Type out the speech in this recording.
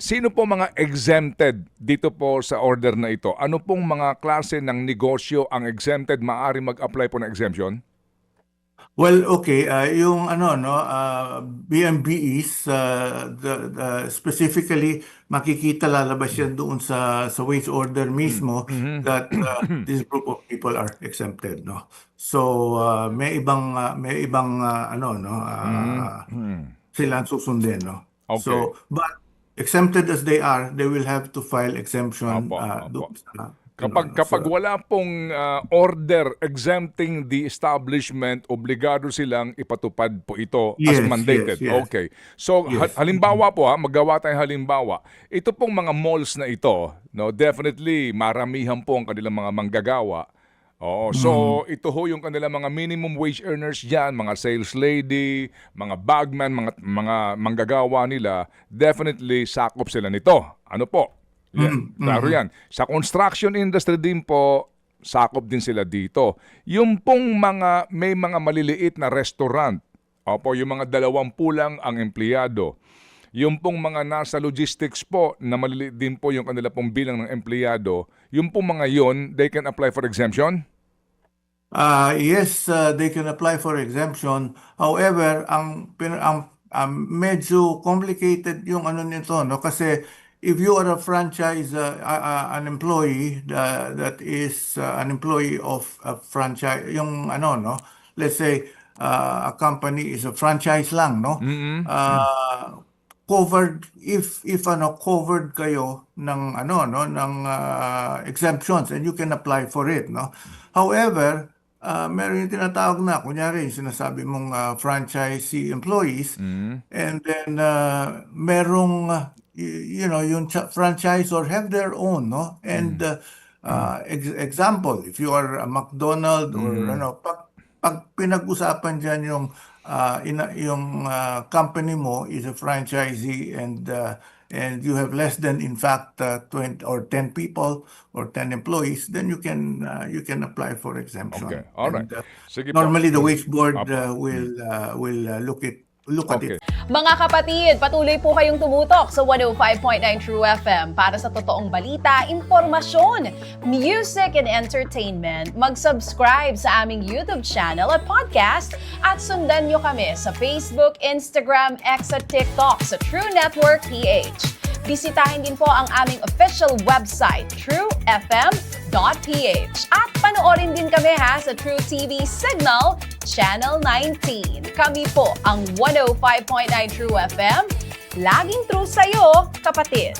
Sino po mga exempted dito po sa order na ito? Ano pong mga klase ng negosyo ang exempted, maaari mag-apply po ng exemption? Well, okay, yung ano no, BMBEs, specifically makikita lalabas yan doon sa wage order mismo that this group of people are exempted, no. So may ibang ano no, sila ang susundin, no. Okay. So but exempted as they are, they will have to file exemption Opo, opo. doon sa Kapag ano, kapag wala pong order exempting the establishment, obligado silang ipatupad po ito as Yes, mandated. yes, yes. Okay. So Yes. halimbawa po maggawa tayong halimbawa. Ito pong mga malls na ito, no, definitely maramihan po ang kanilang mga manggagawa. Oo, so ito ho yung kanilang mga minimum wage earners diyan, mga sales lady, mga bagman, mga manggagawa nila, definitely sakop sila nito. Ano po? Yeah, klaro yan. Sa construction industry din po, sakop din sila dito. Yung pong may mga maliliit na restaurant, opo, yung mga 20 lang ang empleyado. Yung pong mga nasa logistics po, na maliliit din po yung kanila pong bilang ng empleyado, yung pong mga yon, they can apply for exemption? Yes, they can apply for exemption. However, ang medyo complicated yung ano nito, no? Kasi if you are a franchise, an employee that is an employee of a franchise, yung ano, no? Let's say a company is a franchise lang, no? Covered if ano covered kayo ng ano no ng exemptions, and you can apply for it, no. However, meron yung tinatawag na kunyari yung sinasabi mong franchisee employees, and then merong you know yung franchisor have their own, no, and example, if you are a McDonald or ano, pag pinag-usapan diyan yung company mo is a franchisee, and you have less than, in fact, 20 or 10 people or 10 employees, then you can apply for exemption. Okay, all right. And, Sige po. normally the wage board Apo. will look at Okay. it. Mga kapatid, patuloy po kayong tumutok sa 105.9 True FM para sa totoong balita, impormasyon, music and entertainment. Mag-subscribe sa aming YouTube channel at podcast at sundan nyo kami sa Facebook, Instagram, X at TikTok sa True Network PH. Bisitahin din po ang aming official website, truefm.ph. At panoorin din kami sa True TV Signal, Channel 19. Kami po ang 105.9 True FM. Laging true sa'yo, kapatid.